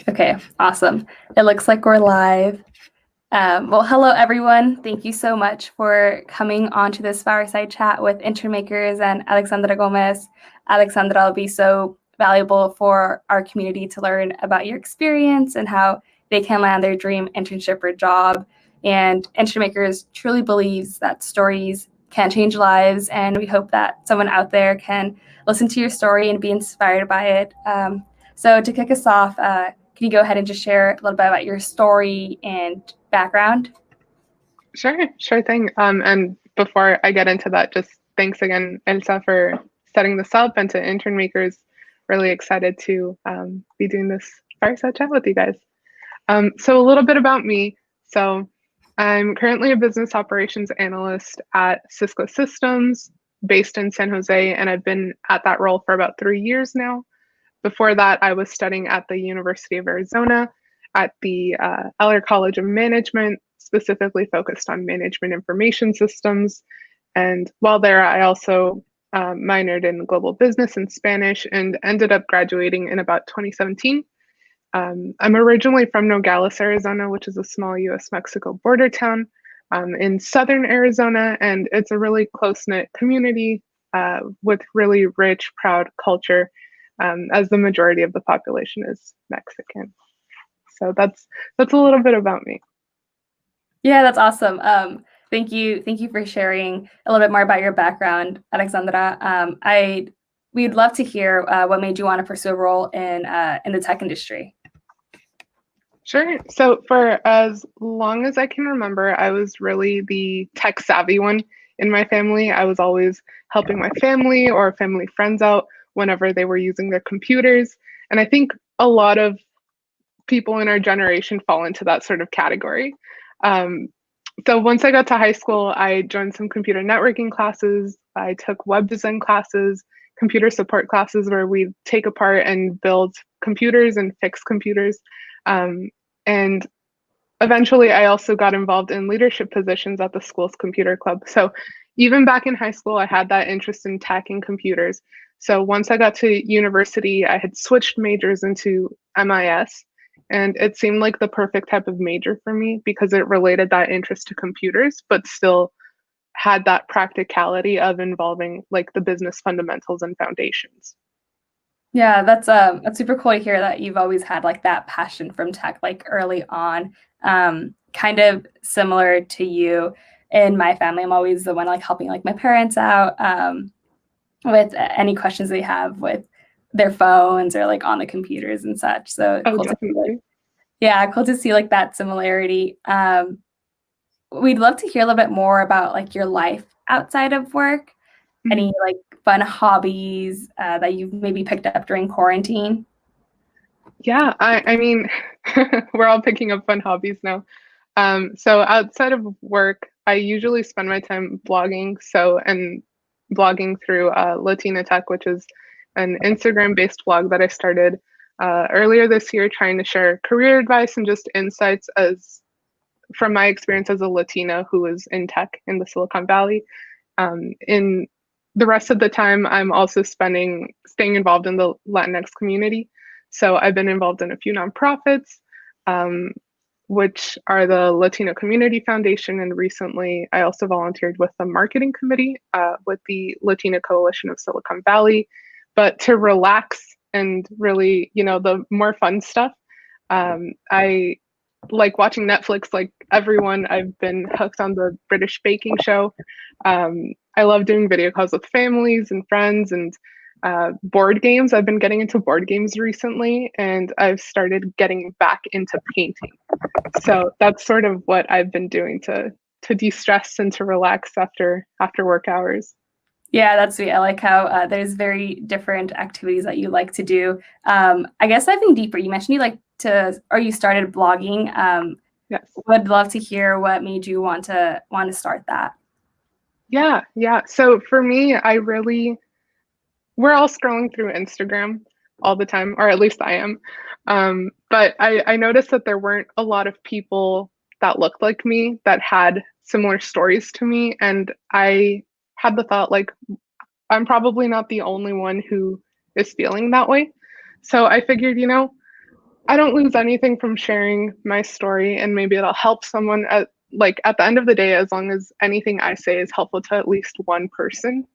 Okay, awesome. It looks like we're live. Well, hello everyone. Thank you so much for coming on to this Fireside Chat with intern makers and Alexandra Gomez. Alexandra will be so valuable for our community to learn about your experience and how they can land their dream internship or job. And intern makers truly believes that stories can change lives, and we hope that someone out there can listen to your story and be inspired by it. So to kick us off, can you go ahead and just share a little bit about your story and background? Sure thing. And before I get into that, just thanks again, Elsa, for setting this up, and to intern makers. Really excited to be doing this fireside chat with you guys. So a little bit about me. So I'm currently a business operations analyst at Cisco Systems, based in San Jose, and I've been at that role for about 3 years now. Before that, I was studying at the University of Arizona at the Eller College of Management, specifically focused on management information systems. And while there, I also minored in global business and Spanish and ended up graduating in about 2017. I'm originally from Nogales, Arizona, which is a small US-Mexico border town in southern Arizona, and it's a really close-knit community with really rich, proud culture, as the majority of the population is Mexican. So that's a little bit about me. Yeah, that's awesome. Thank you for sharing a little bit more about your background, Alexandra. We'd love to hear what made you want to pursue a role in the tech industry. Sure. So for as long as I can remember, I was really the tech savvy one in my family. I was always helping my family or family friends out whenever they were using their computers. And I think a lot of people in our generation fall into that sort of category. Um, so once I got to high school, I joined some computer networking classes. I took web design classes, computer support classes where we take apart and build computers and fix computers. Um, and eventually, I also got involved in leadership positions at the school's computer club. So even back in high school, I had that interest in tech and computers. So once I got to university, I had switched majors into MIS, and it seemed like the perfect type of major for me because it related that interest to computers, but still had that practicality of involving like the business fundamentals and foundations. Yeah, that's super cool to hear that you've always had like that passion from tech like early on. Kind of similar to you. In my family, I'm always the one like helping like my parents out with any questions they have with their phones or like on the computers and such. So Oh, cool to see, like, definitely. yeah, cool to see like that similarity. We'd love to hear a little bit more about like your life outside of work. Mhm. Any like fun hobbies that you've maybe picked up during quarantine? Yeah, I mean, we're all picking up fun hobbies now. So outside of work, I usually spend my time blogging. And blogging through Latina Tech, which is an Instagram-based blog that I started earlier this year, trying to share career advice and just insights as from my experience as a Latina who is in tech in the Silicon Valley. In the rest of the time, I'm also staying involved in the Latinx community. So I've been involved in a few nonprofits, um, which are the Latino Community Foundation. And recently, I also volunteered with the marketing committee with the Latina Coalition of Silicon Valley. But to relax and really, the more fun stuff, I like watching Netflix like everyone. I've been hooked on the British baking show. I love doing video calls with families and friends and board games. I've been getting into board games recently, and I've started getting back into painting. So that's sort of what I've been doing to de-stress and to relax after work hours. Yeah, that's sweet. I like how there's very different activities that you like to do. I guess diving deeper, you mentioned you like to, or you started blogging. Yes. Would love to hear what made you want to start that. Yeah. So for me, we're all scrolling through Instagram all the time, or at least I am. But I noticed that there weren't a lot of people that looked like me that had similar stories to me. And I had the thought, like, I'm probably not the only one who is feeling that way. So I figured, I don't lose anything from sharing my story, and maybe it'll help someone at the end of the day. As long as anything I say is helpful to at least one person,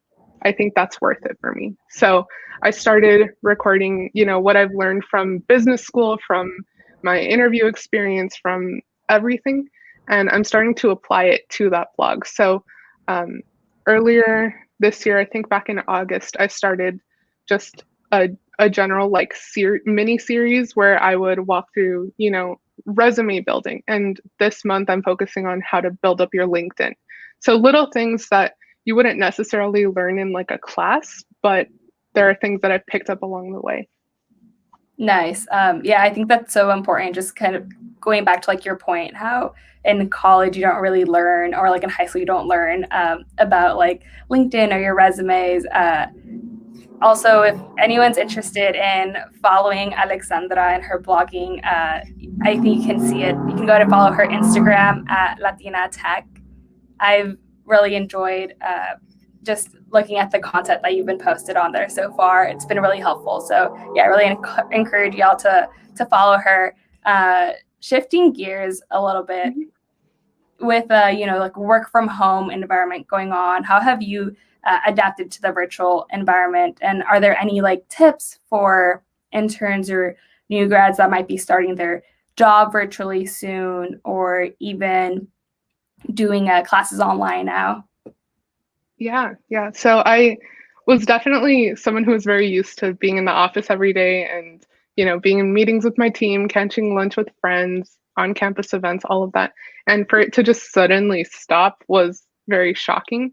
I think that's worth it for me. So I started recording, what I've learned from business school, from my interview experience, from everything, and I'm starting to apply it to that blog. So um, earlier this year, I think back in August, I started just a general like mini series where I would walk through, resume building. And this month I'm focusing on how to build up your LinkedIn. So little things that you wouldn't necessarily learn in like a class, but there are things that I've picked up along the way. Nice. Yeah, I think that's so important. Just kind of going back to like your point, how in college you don't really learn, or like in high school you don't learn about like LinkedIn or your resumes. Also, if anyone's interested in following Alexandra and her blogging, I think you can see it. You can go to follow her Instagram at Latina Tech. I've really enjoyed just looking at the content that you've been posted on there so far. It's been really helpful. So yeah, I really encourage y'all to follow her. Shifting gears a little bit with like work from home environment going on, how have you adapted to the virtual environment? And are there any like tips for interns or new grads that might be starting their job virtually soon, or even doing classes online now? Yeah. So I was definitely someone who was very used to being in the office every day and, being in meetings with my team, catching lunch with friends, on campus events, all of that. And for it to just suddenly stop was very shocking.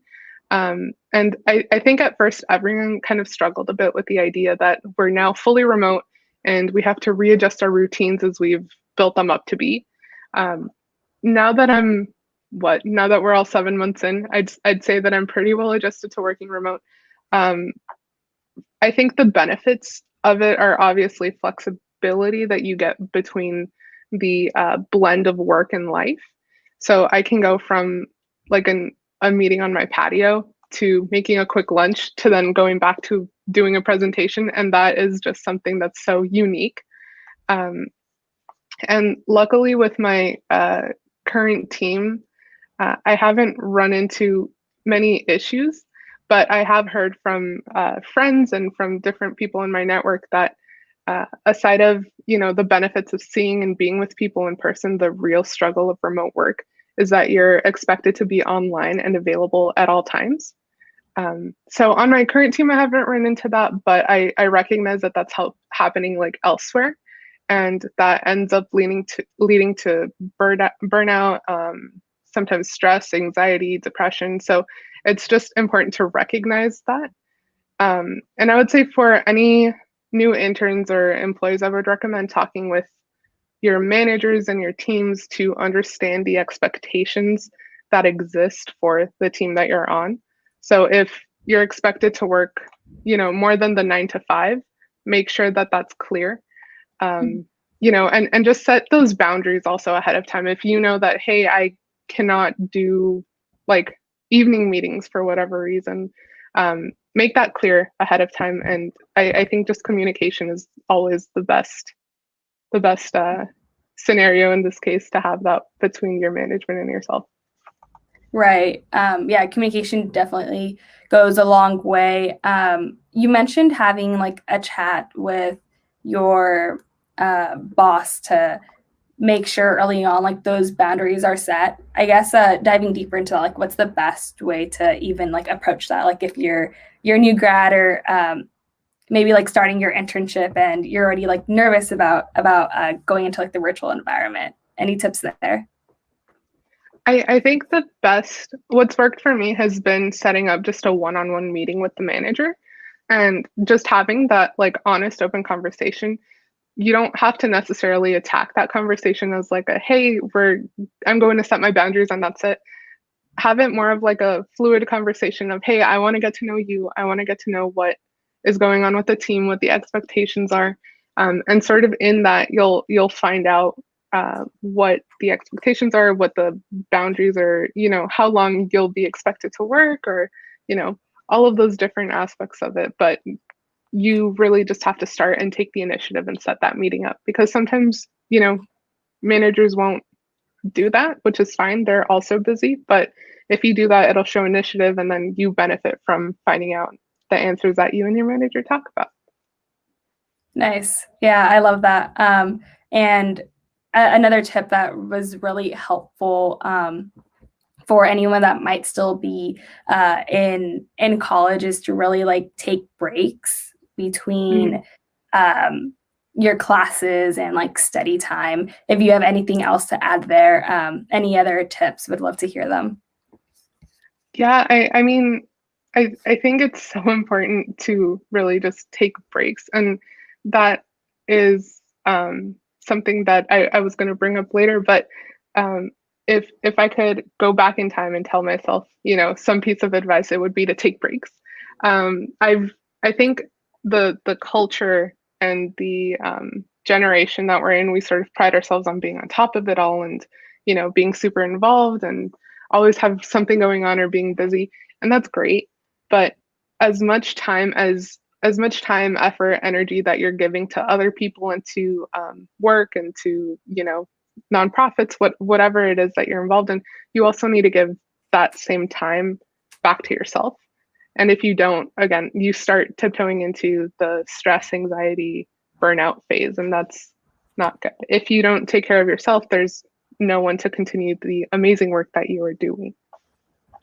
And I think at first everyone kind of struggled a bit with the idea that we're now fully remote and we have to readjust our routines as we've built them up to be. Um, now that now that we're all 7 months in, I'd say that I'm pretty well adjusted to working remote. Um, I think the benefits of it are obviously flexibility that you get between the blend of work and life. So I can go from like a meeting on my patio to making a quick lunch to then going back to doing a presentation. And that is just something that's so unique. Um, and luckily, with my current team, I haven't run into many issues, but I have heard from friends and from different people in my network that aside of the benefits of seeing and being with people in person, the real struggle of remote work is that you're expected to be online and available at all times. So on my current team, I haven't run into that, but I recognize that that's happening like elsewhere, and that ends up leading to burnout, sometimes stress, anxiety, depression. So it's just important to recognize that. And I would say for any new interns or employees, I would recommend talking with your managers and your teams to understand the expectations that exist for the team that you're on. So if you're expected to work, more than the 9 to 5, make sure that that's clear. And just set those boundaries also ahead of time. If you know that, hey, I cannot do like evening meetings for whatever reason, make that clear ahead of time. And I think just communication is always the best scenario in this case, to have that between your management and yourself. Right. Yeah, communication definitely goes a long way. You mentioned having like a chat with your boss to make sure early on like those boundaries are set. I guess diving deeper into like what's the best way to even like approach that, like if you're a new grad, or maybe like starting your internship and you're already like nervous about going into like the virtual environment. Any tips there? I think what's worked for me has been setting up just a one-on-one meeting with the manager and just having that like honest, open conversation. You don't have to necessarily attack that conversation as like hey, I'm going to set my boundaries and that's it. Have it more of like a fluid conversation of, hey, I want to get to know you. I want to get to know what is going on with the team, what the expectations are. And sort of in that, you'll find out what the expectations are, what the boundaries are, how long you'll be expected to work, or, all of those different aspects of it. But you really just have to start and take the initiative and set that meeting up, because sometimes, managers won't do that, which is fine. They're also busy. But if you do that, it'll show initiative, and then you benefit from finding out the answers that you and your manager talk about. Nice. Yeah, I love that. And another tip that was really helpful for anyone that might still be in college is to really like take breaks between your classes and like study time. If you have anything else to add there, any other tips, would love to hear them. Yeah, I mean, I think it's so important to really just take breaks, and that is something that I was going to bring up later. But if I could go back in time and tell myself, some piece of advice, it would be to take breaks. I think the culture and the generation that we're in, we sort of pride ourselves on being on top of it all, and being super involved and always have something going on or being busy, and that's great. But as much time, effort, energy that you're giving to other people and to work and to nonprofits, whatever it is that you're involved in, you also need to give that same time back to yourself. And if you don't, again, you start tiptoeing into the stress, anxiety, burnout phase, and that's not good. If you don't take care of yourself, there's no one to continue the amazing work that you are doing.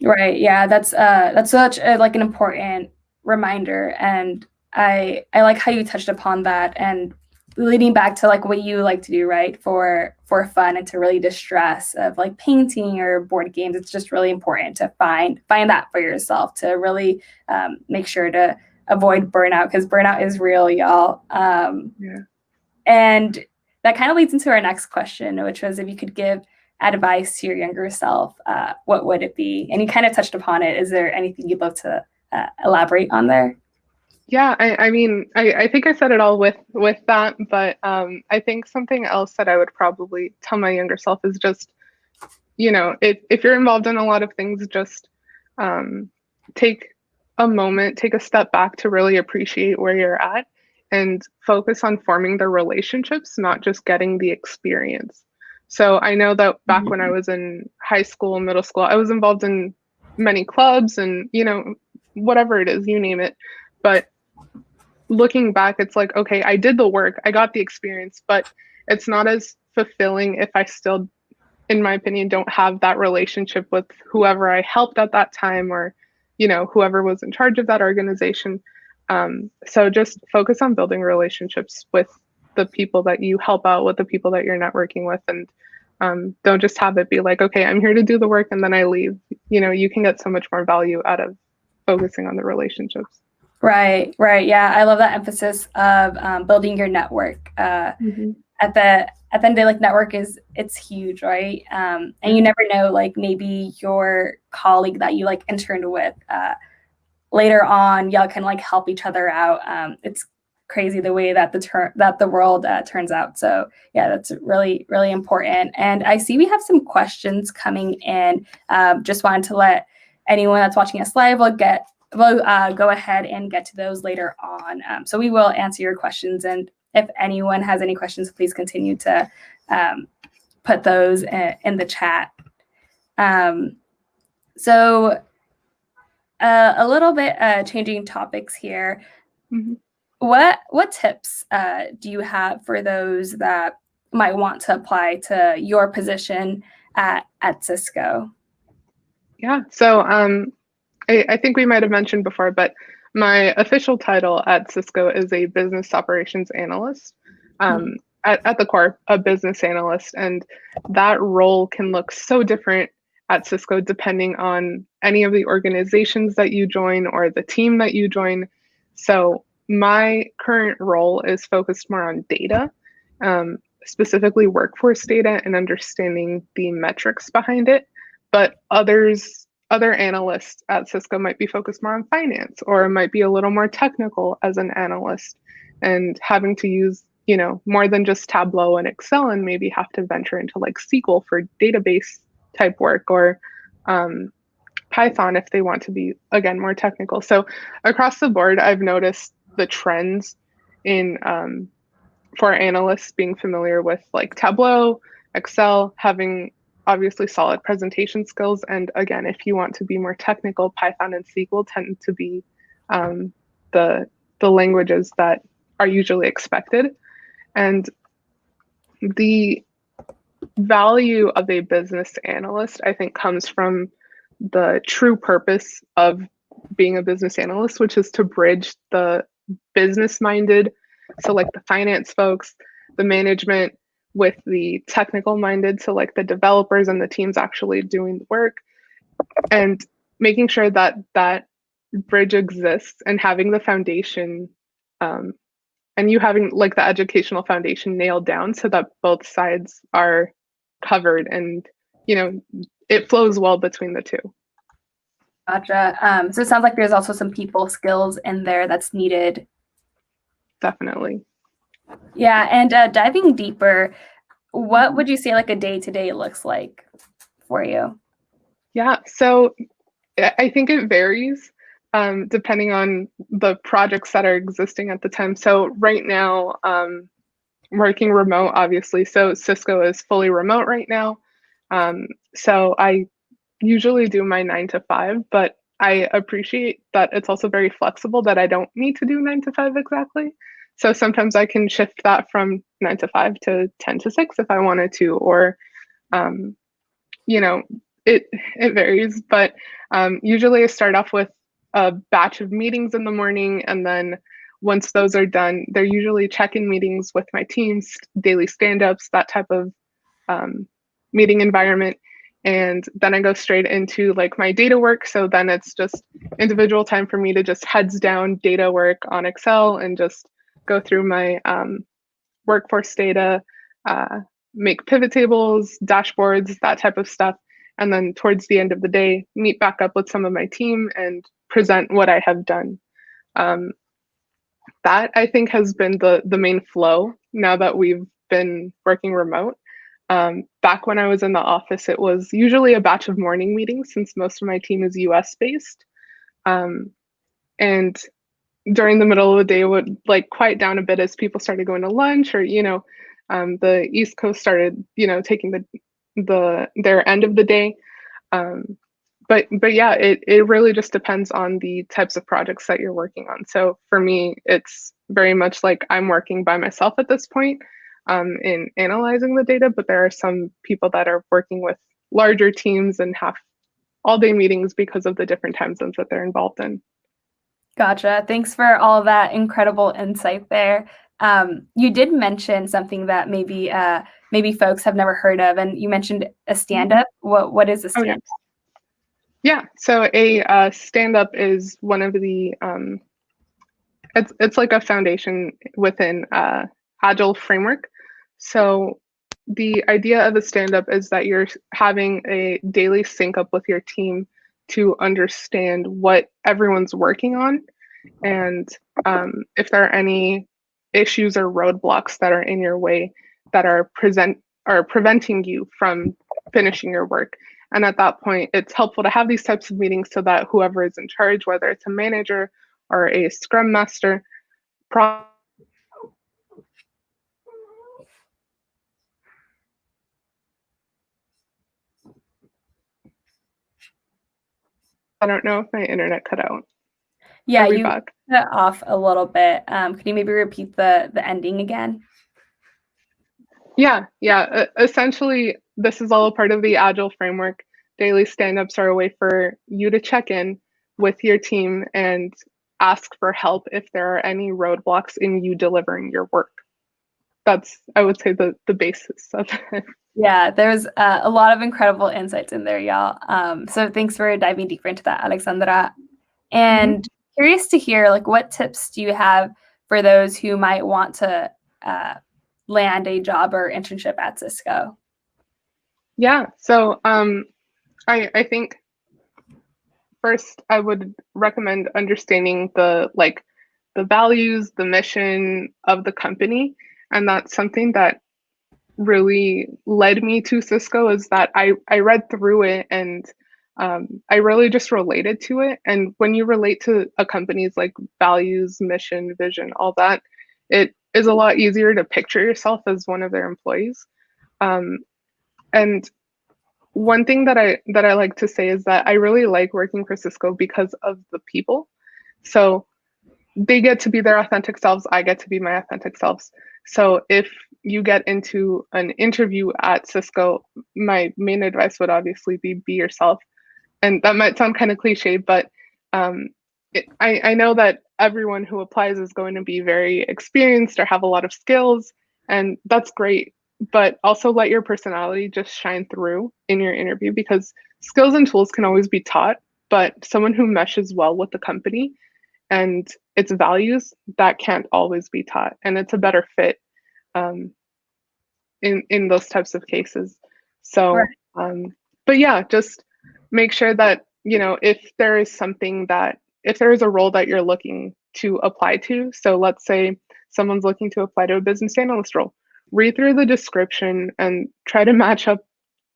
Right. Yeah, that's such like an important reminder, and I like how you touched upon that, and leading back to like what you like to do, right, for fun and to really distress of like painting or board games. It's just really important to find that for yourself, to really make sure to avoid burnout, because burnout is real, y'all. And that kind of leads into our next question, which was, if you could give advice to your younger self, what would it be? And you kind of touched upon it. Is there anything you'd love to elaborate on there? Yeah, I mean, I think I said it all with that, but I think something else that I would probably tell my younger self is just, if you're involved in a lot of things, just take a moment, take a step back to really appreciate where you're at, and focus on forming the relationships, not just getting the experience. So I know that back when I was in high school and middle school, I was involved in many clubs and, whatever it is, you name it. But looking back, it's like, okay, I did the work, I got the experience, but it's not as fulfilling if I still, in my opinion, don't have that relationship with whoever I helped at that time, or, whoever was in charge of that organization. So just focus on building relationships with the people that you help out, with the people that you're networking with, and don't just have it be like, okay, I'm here to do the work and then I leave. You can get so much more value out of focusing on the relationships. Right. Yeah, I love that emphasis of building your network. At the end of the day, like, network it's huge, right? And you never know, like, maybe your colleague that you like interned with, later on, y'all can like help each other out. It's crazy the way that the world turns out. So yeah, that's really, really important. And I see we have some questions coming in. Just wanted to let anyone that's watching us live go ahead and get to those later on. So we will answer your questions, and if anyone has any questions, please continue to put those in the chat. So a little bit changing topics here. What tips do you have for those that might want to apply to your position at Cisco? Yeah, so I think we might have mentioned before, but my official title at Cisco is a business operations analyst. At the core, a business analyst, and that role can look so different at Cisco depending on any of the organizations that you join or the team that you join. So my current role is focused more on data, specifically workforce data, and understanding the metrics behind it. But other analysts at Cisco might be focused more on finance, or might be a little more technical as an analyst and having to use, more than just Tableau and Excel, and maybe have to venture into like SQL for database type work, or Python if they want to be, again, more technical. So across the board, I've noticed the trends in for analysts being familiar with like Tableau, Excel, having obviously solid presentation skills. And again, if you want to be more technical, Python and SQL tend to be um, the languages that are usually expected. And the value of a business analyst, I think, comes from the true purpose of being a business analyst, which is to bridge the business minded, so like the finance folks, the management, with the technical minded, so like the developers and the teams actually doing the work, and making sure that that bridge exists and having the foundation, and you having like the educational foundation nailed down so that both sides are covered and it flows well between the two. Gotcha. So it sounds like there's also some people skills in there that's needed. Definitely. Yeah, and diving deeper, what would you say like a day-to-day looks like for you? Yeah, so I think it varies depending on the projects that are existing at the time. So right now, working remote, obviously. So Cisco is fully remote right now. So I usually do my 9 to 5, but I appreciate that it's also very flexible, that I don't need to do 9 to 5 exactly. So sometimes I can shift that from 9 to 5 to 10 to 6 if I wanted to, or um, you know, it varies. But usually I start off with a batch of meetings in the morning, and then once those are done, they're usually check-in meetings with my teams, daily stand-ups, that type of meeting environment. And then I go straight into like my data work. So then it's just individual time for me to just heads down data work on Excel and just go through my workforce data, make pivot tables, dashboards, that type of stuff. And then towards the end of the day, meet back up with some of my team and present what I have done. That I think has been the main flow now that we've been working remote. Back when I was in the office, it was usually a batch of morning meetings since most of my team is US based. And during the middle of the day, it would like quiet down a bit as people started going to lunch, or the East Coast started taking their end of the day. But yeah, it really just depends on the types of projects that you're working on. So for me, it's very much like I'm working by myself at this point in analyzing the data, but there are some people that are working with larger teams and have all day meetings because of the different time zones that they're involved in. Gotcha. Thanks for all of that incredible insight there. You did mention something that maybe folks have never heard of, and you mentioned a stand-up. What is a stand-up? Oh, yeah. So a stand-up is one of the it's like a foundation within Agile framework. So the idea of a stand-up is that you're having a daily sync up with your team to understand what everyone's working on, and if there are any issues or roadblocks that are in your way that are preventing you from finishing your work. And at that point, it's helpful to have these types of meetings so that whoever is in charge, whether it's a manager or a scrum master, I don't know if my internet cut out. Yeah, you cut off a little bit. Could you maybe repeat the ending again? Yeah. Essentially, this is all a part of the Agile framework. Daily stand-ups are a way for you to check in with your team and ask for help if there are any roadblocks in you delivering your work. That's, I would say, the basis of it. Yeah, there's a lot of incredible insights in there, y'all. So thanks for diving deeper into that, Alexandra. And curious to hear, like, what tips do you have for those who might want to land a job or internship at Cisco? Yeah, so I think first I would recommend understanding the values, the mission of the company, and that's something that really led me to Cisco, is that I read through it, and I really just related to it. And when you relate to a company's like values, mission, vision, all that, it is a lot easier to picture yourself as one of their employees. Um, and one thing that I like to say is that I really like working for Cisco because of the people. So they get to be their authentic selves, I get to be my authentic selves. So if you get into an interview at Cisco, my main advice would obviously be yourself. And that might sound kind of cliche, but um, I know that everyone who applies is going to be very experienced or have a lot of skills, and that's great. But also let your personality just shine through in your interview, because skills and tools can always be taught, but someone who meshes well with the company and its values, that can't always be taught, and it's a better fit um, in those types of cases. Right. So, but yeah, just make sure that, you know, if there is something that, if there is a role that you're looking to apply to, so let's say someone's looking to apply to a business analyst role, read through the description and try to match up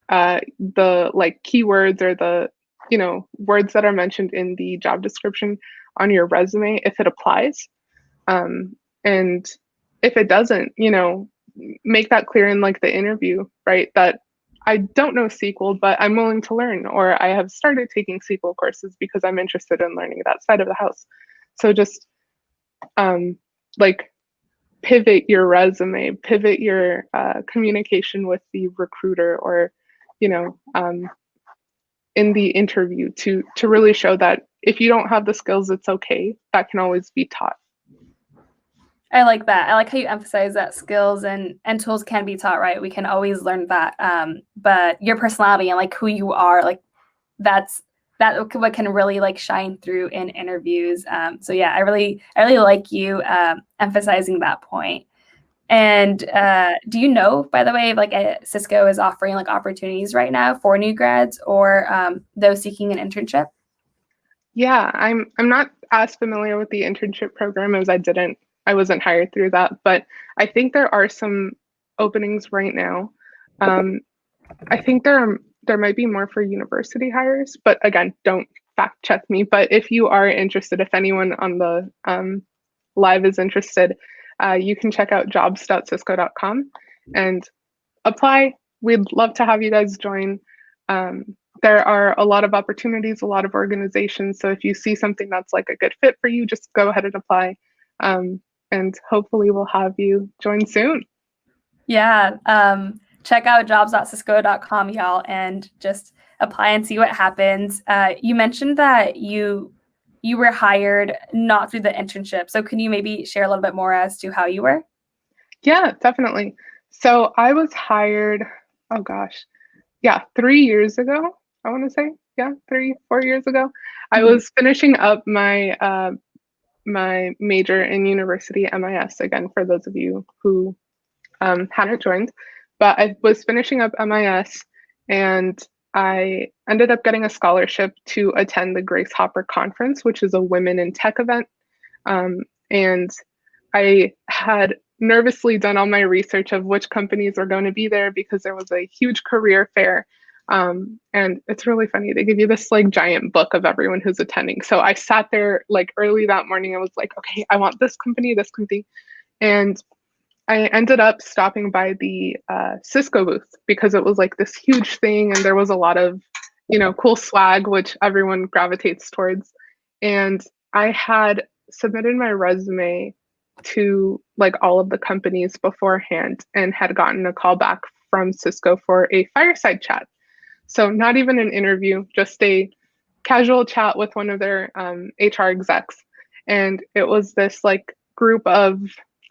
the like keywords or the, you know, words that are mentioned in the job description on your resume if it applies. And if it doesn't, you know, make that clear in like the interview, right? That I don't know SQL, but I'm willing to learn, or I have started taking SQL courses because I'm interested in learning that side of the house. So just like pivot your resume, pivot your communication with the recruiter, or, you know, in the interview to really show that if you don't have the skills, it's okay. That can always be taught. I like that. I like how you emphasize that skills and tools can be taught, right? We can always learn that. But your personality and like who you are, like that's what can really like shine through in interviews. So yeah, I really like you emphasizing that point. And do you know, by the way, like Cisco is offering like opportunities right now for new grads or those seeking an internship? Yeah, I'm not as familiar with the internship program as I wasn't hired through that, but I think there are some openings right now. Um, I think there might be more for university hires, but again, don't fact check me. But if you are interested, if anyone on the live is interested, you can check out jobs.cisco.com and apply. We'd love to have you guys join. There are a lot of opportunities, a lot of organizations. So if you see something that's like a good fit for you, just go ahead and apply. And hopefully we'll have you join soon. Yeah. Check out jobs.cisco.com, y'all, and just apply and see what happens. You mentioned that you were hired not through the internship. So can you maybe share a little bit more as to how you were? Yeah, definitely. So I was hired, oh gosh, yeah, 3 years ago, I want to say. Yeah, 4 years ago. I was finishing up my major in university MIS, again, for those of you who hadn't joined. But I was finishing up MIS, and I ended up getting a scholarship to attend the Grace Hopper Conference, which is a women in tech event. And I had nervously done all my research of which companies were going to be there because there was a huge career fair. And it's really funny. They give you this like giant book of everyone who's attending. So I sat there like early that morning. I was like, okay, I want this company, this company. And I ended up stopping by the Cisco booth because it was like this huge thing and there was a lot of, you know, cool swag, which everyone gravitates towards. And I had submitted my resume to like all of the companies beforehand and had gotten a call back from Cisco for a fireside chat. So not even an interview, just a casual chat with one of their HR execs. And it was this like group of,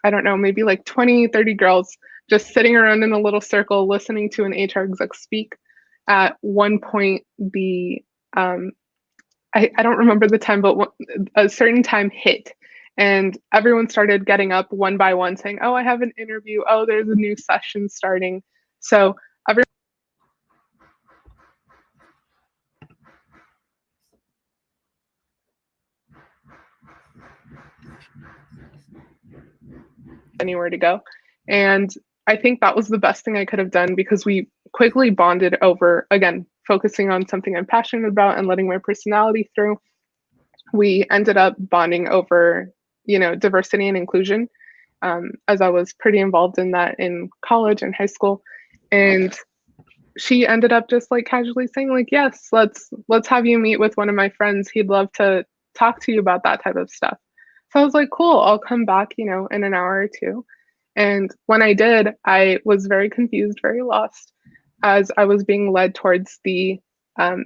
I don't know, maybe like 20, 30 girls just sitting around in a little circle listening to an HR exec speak. At one point, I don't remember the time, but a certain time hit. And everyone started getting up one by one saying, oh, I have an interview. Oh, there's a new session starting. So everyone anywhere to go. And I think that was the best thing I could have done because we quickly bonded over, again, focusing on something I'm passionate about and letting my personality through, we ended up bonding over, diversity and inclusion, as I was pretty involved in that in college and high school. And she ended up just like casually saying like, yes, let's have you meet with one of my friends. He'd love to talk to you about that type of stuff. So I was like, cool, I'll come back, in an hour or two. And when I did, I was very confused, very lost as I was being led towards the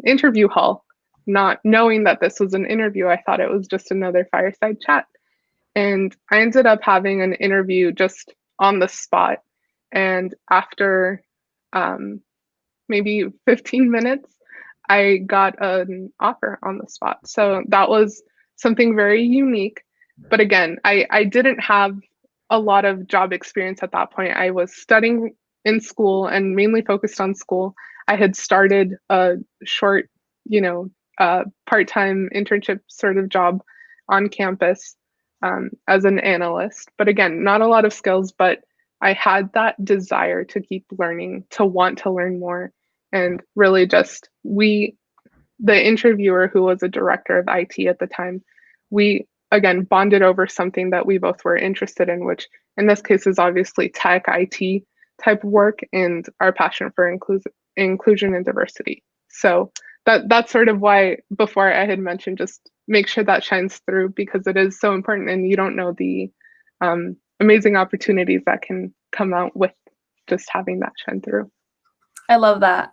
interview hall, not knowing that this was an interview. I thought it was just another fireside chat. And I ended up having an interview just on the spot. And after maybe 15 minutes, I got an offer on the spot. So that was something very unique. But again, I didn't have a lot of job experience at that point. I was studying in school and mainly focused on school. I had started a short, part-time internship sort of job on campus as an analyst. But again, not a lot of skills, but I had that desire to keep learning, to want to learn more. And really just the interviewer, who was a director of IT at the time, we again bonded over something that we both were interested in, which in this case is obviously tech, IT type work, and our passion for inclusion and diversity. So that's sort of why before I had mentioned just make sure that shines through, because it is so important and you don't know the amazing opportunities that can come out with just having that shine through. I love that.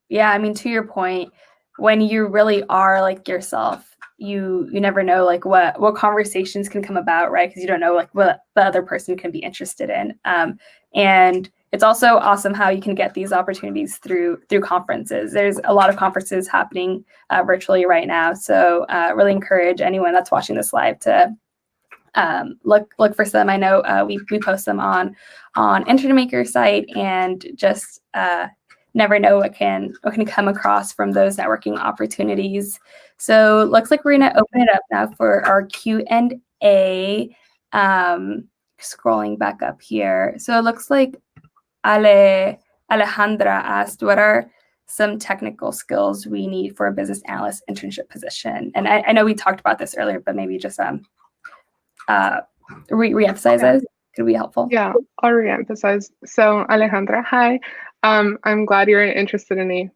Yeah, I mean, to your point, when you really are like yourself, you never know like what conversations can come about, right? Because you don't know like what the other person can be interested in. And it's also awesome how you can get these opportunities through conferences. There's a lot of conferences happening virtually right now. So really encourage anyone that's watching this live to look for some. I know we post them on InternMaker's site, and just never know what can come across from those networking opportunities. So looks like we're gonna open it up now for our Q&A. Scrolling back up here. So it looks like Alejandra asked, what are some technical skills we need for a business analyst internship position? And I know we talked about this earlier, but maybe just re-emphasize it. Could be helpful. Yeah, I'll re-emphasize. So Alejandra, hi. I'm glad you're interested in a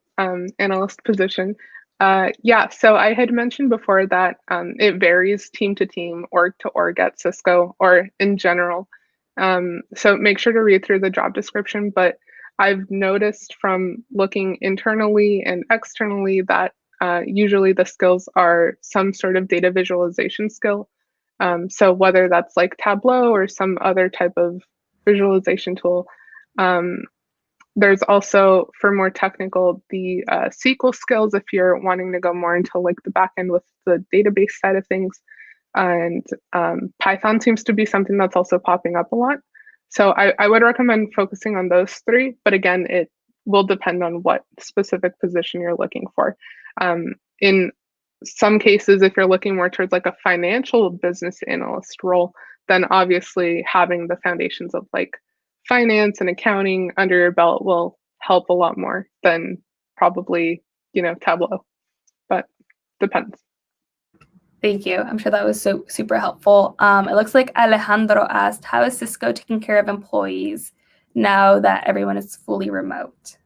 analyst position. So I had mentioned before that it varies team to team, org to org at Cisco, or in general. So make sure to read through the job description, but I've noticed from looking internally and externally that usually the skills are some sort of data visualization skill. So whether that's like Tableau or some other type of visualization tool. There's also, for more technical, the SQL skills if you're wanting to go more into like the back end with the database side of things. And Python seems to be something that's also popping up a lot. So I would recommend focusing on those three, but again, it will depend on what specific position you're looking for. In some cases, if you're looking more towards like a financial business analyst role, then obviously having the foundations of like finance and accounting under your belt will help a lot more than probably, Tableau, but depends. Thank you. I'm sure that was so super helpful. It looks like Alejandro asked, how is Cisco taking care of employees now that everyone is fully remote?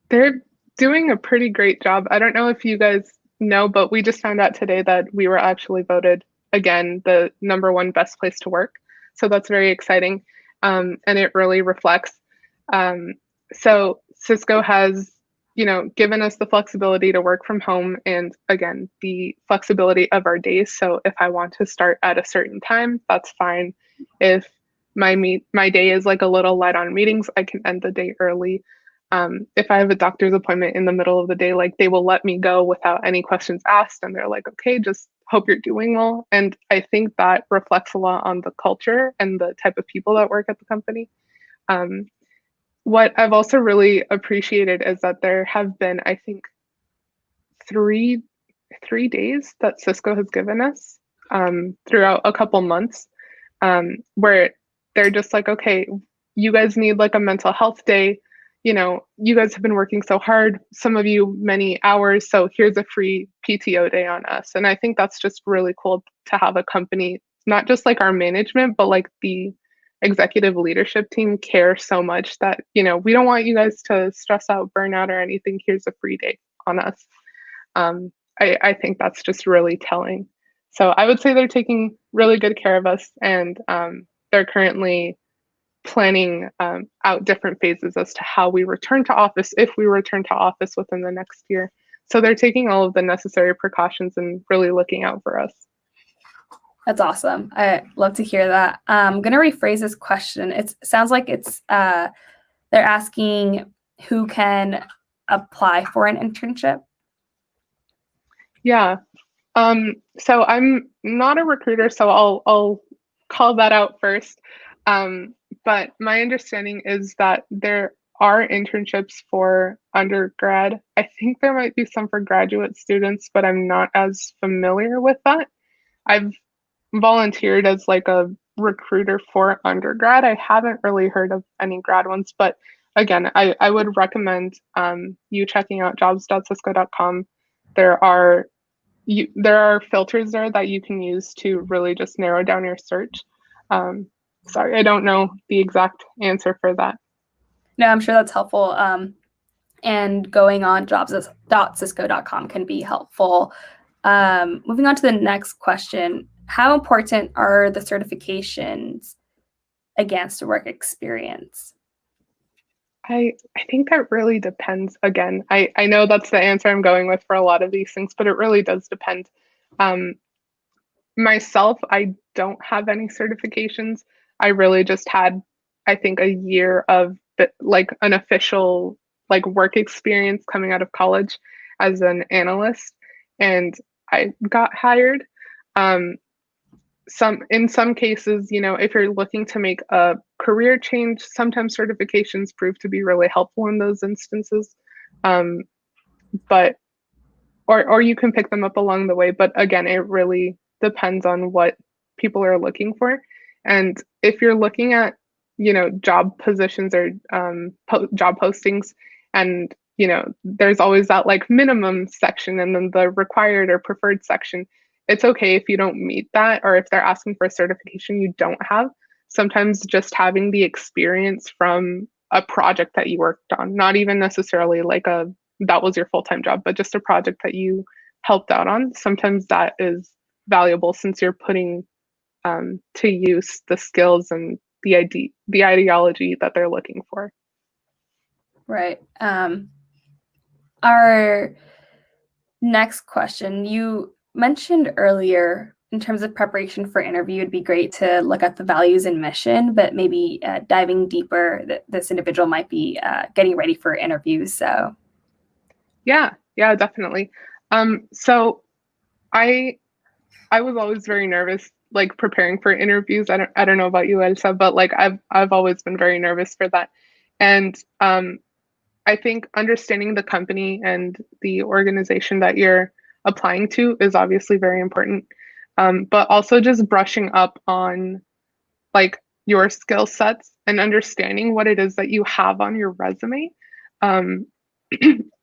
They're doing a pretty great job. I don't know if you guys know, but we just found out today that we were actually voted again the #1 best place to work. So that's very exciting. And it really reflects. So Cisco has, given us the flexibility to work from home, and again, the flexibility of our days. So if I want to start at a certain time, that's fine. If my day is like a little light on meetings, I can end the day early. If I have a doctor's appointment in the middle of the day, like they will let me go without any questions asked. And they're like, okay, just hope you're doing well. And I think that reflects a lot on the culture and the type of people that work at the company. What I've also really appreciated is that there have been, I think, three days that Cisco has given us throughout a couple months where they're just like, okay, you guys need like a mental health day. you guys have been working so hard, some of you many hours, so here's a free PTO day on us. And I think that's just really cool to have a company, not just like our management, but like the executive leadership team care so much that, we don't want you guys to stress out, burn out, or anything. Here's a free day on us. I think that's just really telling. So I would say they're taking really good care of us, and they're currently planning out different phases as to how we return to office, if we return to office within the next year. So they're taking all of the necessary precautions and really looking out for us. That's awesome. I love to hear that. I'm going to rephrase this question. It sounds like they're asking who can apply for an internship. Yeah. So I'm not a recruiter, so I'll call that out first. But my understanding is that there are internships for undergrad. I think there might be some for graduate students, but I'm not as familiar with that. I've volunteered as like a recruiter for undergrad. I haven't really heard of any grad ones, but again, I would recommend you checking out jobs.cisco.com. There are filters there that you can use to really just narrow down your search. Sorry, I don't know the exact answer for that. No, I'm sure that's helpful. And going on jobs.cisco.com can be helpful. Moving on to the next question. How important are the certifications against work experience? I think that really depends. Again, I know that's the answer I'm going with for a lot of these things, but it really does depend. Myself, I don't have any certifications. I really just had, I think, a year of like an official like work experience coming out of college as an analyst, and I got hired. In some cases, if you're looking to make a career change, sometimes certifications prove to be really helpful in those instances. But or you can pick them up along the way. But again, it really depends on what people are looking for. And if you're looking at, job positions or job postings, and there's always that like minimum section and then the required or preferred section. It's okay if you don't meet that, or if they're asking for a certification you don't have. Sometimes just having the experience from a project that you worked on, not even necessarily like that was your full-time job, but just a project that you helped out on. Sometimes that is valuable, since you're putting to use the skills and the ideology that they're looking for. Right. Our next question, you mentioned earlier, in terms of preparation for interview, it'd be great to look at the values and mission, but maybe diving deeper, that this individual might be getting ready for interviews. So yeah, definitely. So I was always very nervous, like preparing for interviews. I don't know about you, Elsa, but like I've always been very nervous for that. And I think understanding the company and the organization that you're applying to is obviously very important. But also just brushing up on like your skill sets and understanding what it is that you have on your resume.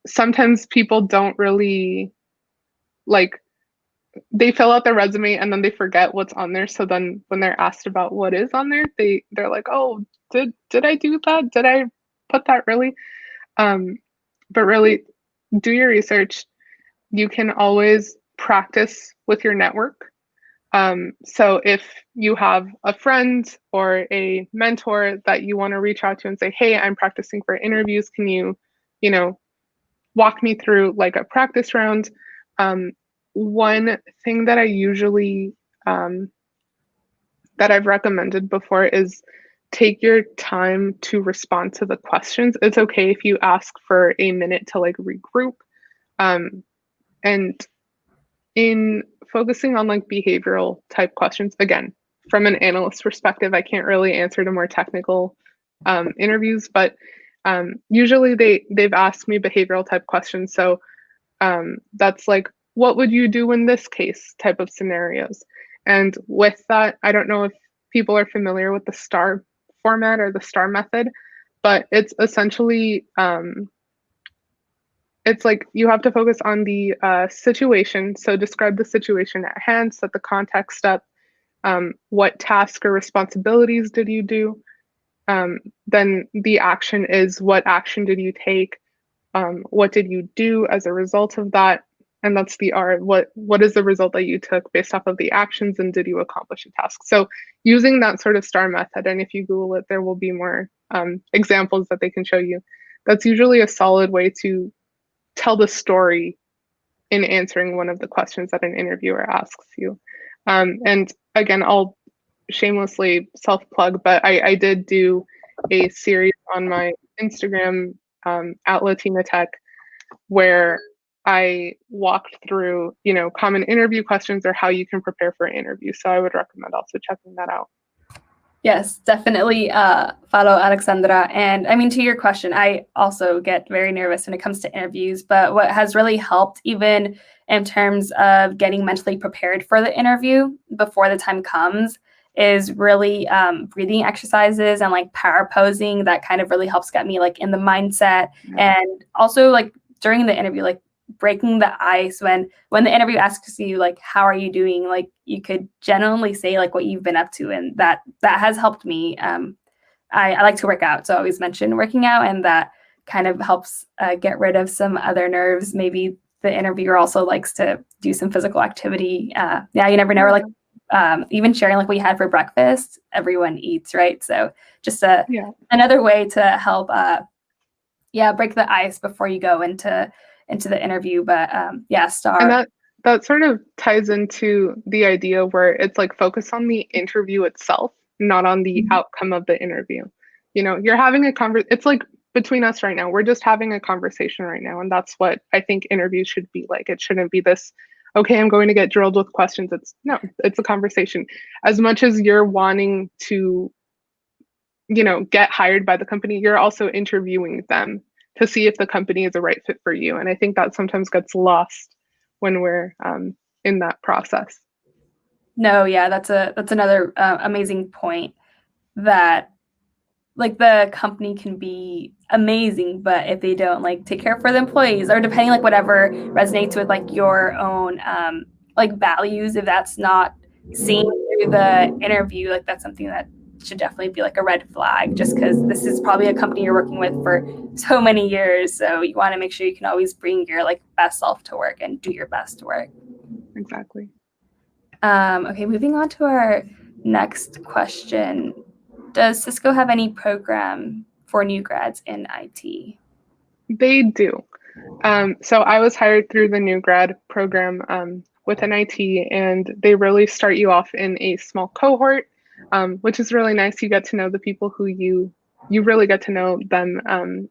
Sometimes people don't really like, they fill out their resume and then they forget what's on there. So then when they're asked about what is on there, they're like, oh, did I do that? Did I put that really? But really do your research. You can always practice with your network. So if you have a friend or a mentor that you want to reach out to and say, hey, I'm practicing for interviews, can you, walk me through like a practice round? One thing that I usually that I've recommended before is take your time to respond to the questions. It's okay if you ask for a minute to like regroup. And in focusing on like behavioral type questions, again, from an analyst perspective, I can't really answer to more technical interviews, but usually they've asked me behavioral type questions. So that's like, what would you do in this case type of scenarios. And with that, I don't know if people are familiar with the STAR format or the STAR method, but it's essentially it's like you have to focus on the situation. So describe the situation at hand, set the context up. What task or responsibilities did you do? Then the action is what action did you take? What did you do as a result of that? And that's the R. What is the result that you took based off of the actions, and did you accomplish a task? So using that sort of STAR method, and if you Google it, there will be more examples that they can show you. That's usually a solid way to tell the story in answering one of the questions that an interviewer asks you. And again, I'll shamelessly self-plug, but I did do a series on my Instagram at Latina Tech where I walked through, common interview questions or how you can prepare for an interview. So I would recommend also checking that out. Yes, definitely follow Alexandra. And I mean, to your question, I also get very nervous when it comes to interviews, but what has really helped, even in terms of getting mentally prepared for the interview before the time comes, is really breathing exercises and like power posing. That kind of really helps get me like in the mindset. And also like during the interview, like breaking the ice when the interview asks you like, how are you doing, like you could genuinely say like what you've been up to, and that has helped me. I like to work out, so I always mention working out, and that kind of helps get rid of some other nerves. Maybe the interviewer also likes to do some physical activity. Yeah, you never know. Like even sharing like what you had for breakfast, everyone eats, right? So just another way to help break the ice before you go into the interview. But STAR. And that sort of ties into the idea where it's like focus on the interview itself, not on the outcome of the interview. You're having a it's like between us right now, we're just having a conversation right now. And that's what I think interviews should be like. It shouldn't be this, okay, I'm going to get drilled with questions. It's a conversation. As much as you're wanting to, get hired by the company, you're also interviewing them to see if the company is a right fit for you. And I think that sometimes gets lost when we're in that process. No, yeah, that's another amazing point, that like the company can be amazing, but if they don't like take care for the employees, or depending like whatever resonates with like your own like values, if that's not seen through the interview, like that's something that should definitely be like a red flag, just because this is probably a company you're working with for so many years. So you want to make sure you can always bring your like best self to work and do your best to work. Exactly. Okay, moving on to our next question. Does Cisco have any program for new grads in IT? They do. So I was hired through the new grad program within IT, and they really start you off in a small cohort, which is really nice. You get to know the people who you really get to know them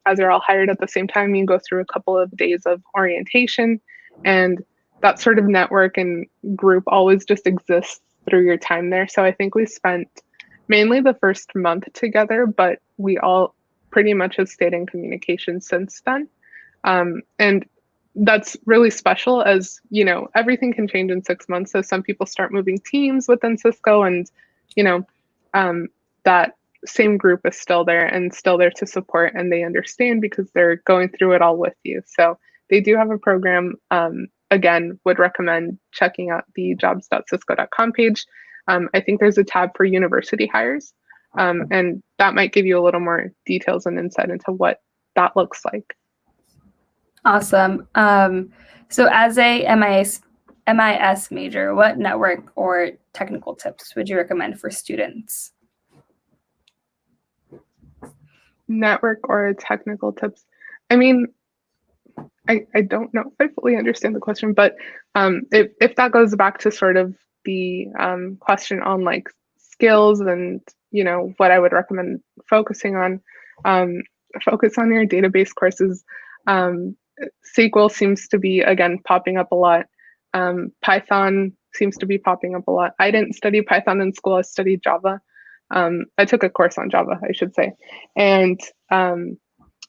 as they're all hired at the same time. You go through a couple of days of orientation, and that sort of network and group always just exists through your time there. So I think we spent mainly the first month together, but we all pretty much have stayed in communication since then. And that's really special, as everything can change in 6 months. So some people start moving teams within Cisco, and that same group is still there and still there to support, and they understand because they're going through it all with you. So they do have a program. Again, would recommend checking out the jobs.cisco.com page. I think there's a tab for university hires, and that might give you a little more details and insight into what that looks like. Awesome. So as a MIS major, what network or technical tips would you recommend for students? Network or technical tips? I mean, I don't know if I fully understand the question, but if that goes back to sort of the question on like skills and what I would recommend focusing on, focus on your database courses. SQL seems to be, again, popping up a lot. Python seems to be popping up a lot. I didn't study Python in school. I studied Java. I took a course on Java, I should say. And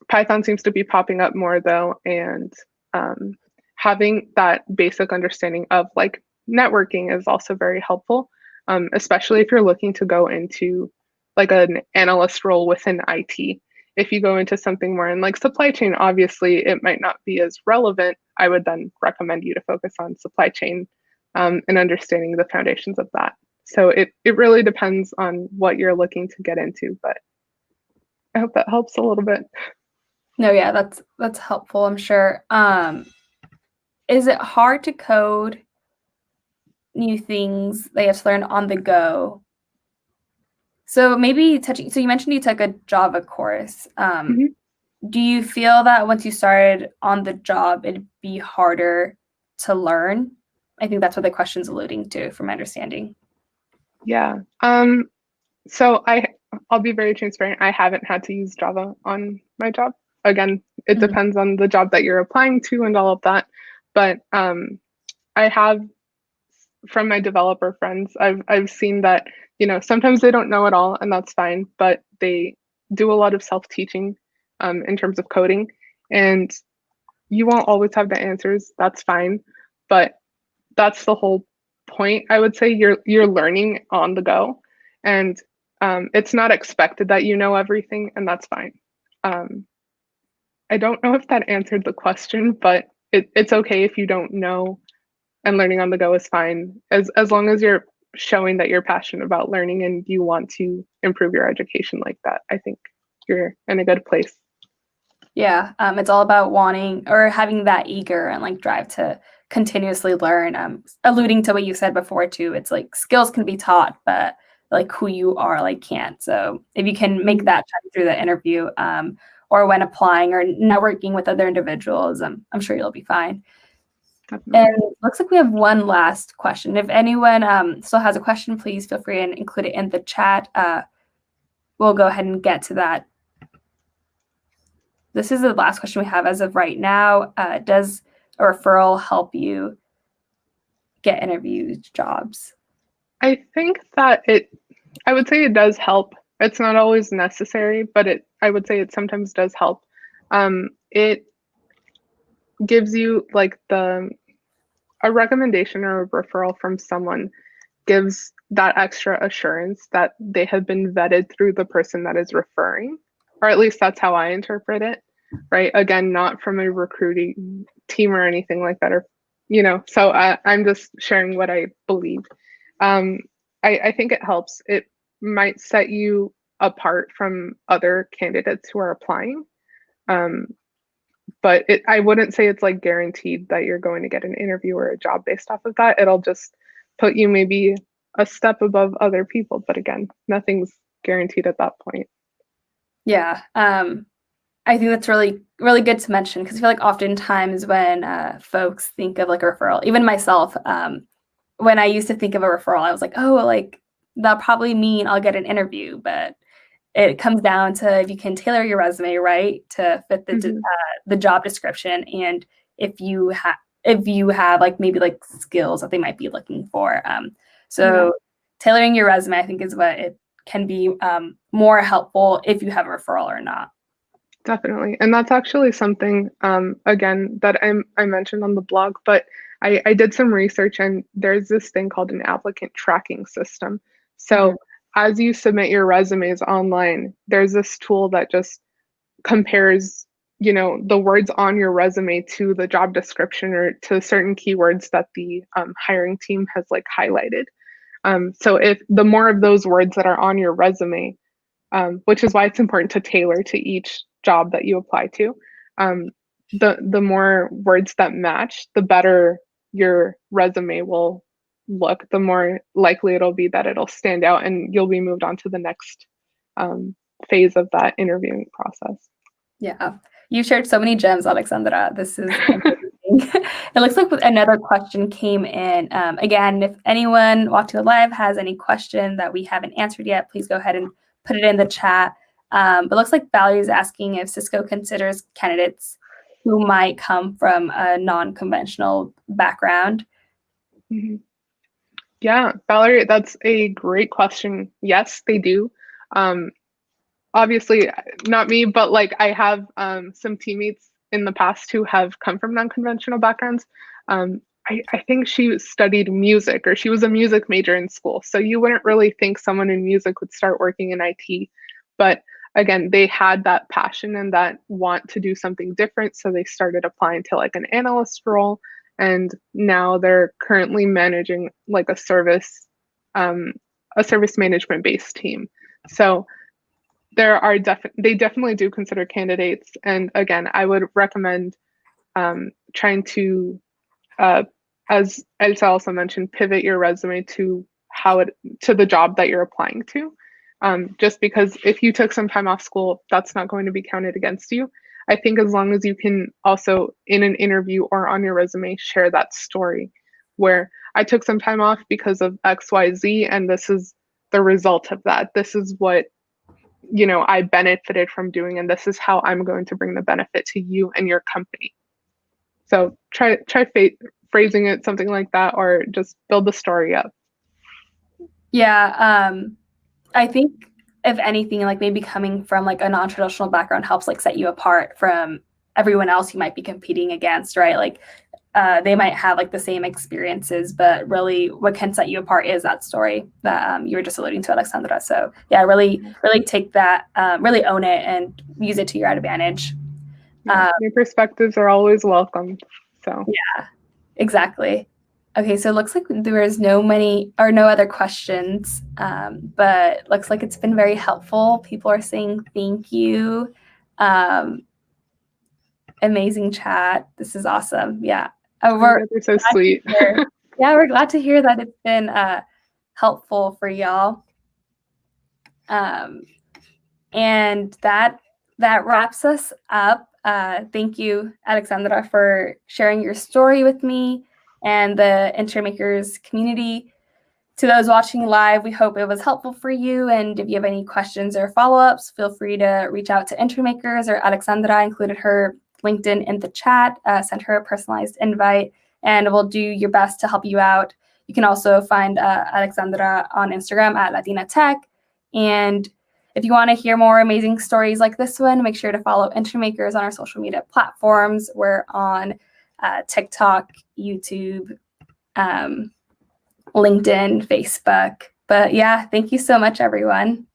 Python seems to be popping up more though. And having that basic understanding of like networking is also very helpful, especially if you're looking to go into like an analyst role within IT. if you go into something more in like supply chain, obviously it might not be as relevant. I would then recommend you to focus on supply chain and understanding the foundations of that. So it really depends on what you're looking to get into, but I hope that helps a little bit. No, yeah, that's helpful, I'm sure. Is it hard to code new things that you have to learn on the go? So maybe so you mentioned you took a Java course. Do you feel that once you started on the job, it'd be harder to learn? I think that's what the question's alluding to, from my understanding. Yeah. So I'll be very transparent. I haven't had to use Java on my job. Again, it depends on the job that you're applying to and all of that. But I have, from my developer friends, I've seen that, sometimes they don't know it all, and that's fine, but they do a lot of self-teaching in terms of coding, and you won't always have the answers. That's fine, but that's the whole point. I would say you're learning on the go, and it's not expected that you know everything, and that's fine. I don't know if that answered the question, but it's okay if you don't know, and learning on the go is fine, as long as you're showing that you're passionate about learning and you want to improve your education like that. I think you're in a good place. Yeah, it's all about wanting or having that eager and like drive to continuously learn. Alluding to what you said before too, it's like skills can be taught, but like who you are like can't. So if you can make that through the interview, or when applying or networking with other individuals, I'm sure you'll be fine. Definitely. And it looks like we have one last question. If anyone still has a question, please feel free and include it in the chat. We'll go ahead and get to that. This is the last question we have as of right now. Does a referral help you get interviews, jobs? I think that I would say it does help. It's not always necessary, but I would say it sometimes does help. It gives you like a recommendation or a referral from someone gives that extra assurance that they have been vetted through the person that is referring, or at least that's how I interpret it, right? Again, not from a recruiting team or anything like that, or so I'm just sharing what I believe. I think it helps. It might set you apart from other candidates who are applying. But I wouldn't say it's like guaranteed that you're going to get an interview or a job based off of that. It'll just put you maybe a step above other people. But again, nothing's guaranteed at that point. Yeah. I think that's really, really good to mention, because I feel like oftentimes when folks think of like a referral, even myself, when I used to think of a referral, I was like, oh, like that'll probably mean I'll get an interview. But it comes down to if you can tailor your resume right to fit the job description, and if you have like maybe like skills that they might be looking for. So tailoring your resume, I think, is what it can be more helpful if you have a referral or not. Definitely. And that's actually something, again, that I mentioned on the blog, but I did some research, and there's this thing called an applicant tracking system. So as you submit your resumes online, there's this tool that just compares, the words on your resume to the job description or to certain keywords that the hiring team has like highlighted. So if the more of those words that are on your resume, which is why it's important to tailor to each job that you apply to, the more words that match, the better your resume will look, the more likely it'll be that it'll stand out and you'll be moved on to the next phase of that interviewing process. Yeah, you shared so many gems, Alexandra. This is amazing. It looks like another question came in. Again, if anyone watching live has any question that we haven't answered yet, please go ahead and put it in the chat. But it looks like Valerie is asking if Cisco considers candidates who might come from a non-conventional background. Yeah, Valerie, that's a great question. Yes, they do. Obviously, not me, but like I have some teammates in the past who have come from non-conventional backgrounds. I think she studied music, or she was a music major in school. So you wouldn't really think someone in music would start working in IT. But again, they had that passion and that want to do something different. So they started applying to like an analyst role. And now they're currently managing like a service management based team. So they definitely do consider candidates. And again, I would recommend trying to, as Elsa also mentioned, pivot your resume to the job that you're applying to. Just because if you took some time off school, that's not going to be counted against you. I think as long as you can also in an interview or on your resume share that story where I took some time off because of XYZ and this is the result of that. This is what I benefited from doing, and this is how I'm going to bring the benefit to you and your company. So try phrasing it something like that, or just build the story up. Yeah, I think if anything, like maybe coming from like a non-traditional background helps like set you apart from everyone else you might be competing against, right? Like they might have like the same experiences, but really what can set you apart is that story that you were just alluding to, Alexandra. So yeah, really take that, really own it and use it to your advantage. New perspectives are always welcome. So yeah, exactly. Okay, so it looks like there is no other questions, but looks like it's been very helpful. People are saying thank you. Amazing chat. This is awesome. Yeah. You're so sweet. Yeah, we're glad to hear that it's been helpful for y'all. And that wraps us up. Thank you, Alexandra, for sharing your story with me and the InternMakers community. To those watching live, we hope it was helpful for you. And if you have any questions or follow-ups, feel free to reach out to InternMakers, or Alexandra included her LinkedIn in the chat, send her a personalized invite, and we'll do your best to help you out. You can also find Alexandra on Instagram at Latina Tech. And if you want to hear more amazing stories like this one, make sure to follow InternMakers on our social media platforms. We're on TikTok, YouTube, LinkedIn, Facebook. But yeah, thank you so much, everyone.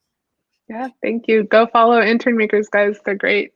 Yeah, thank you. Go follow InternMakers, guys. They're great.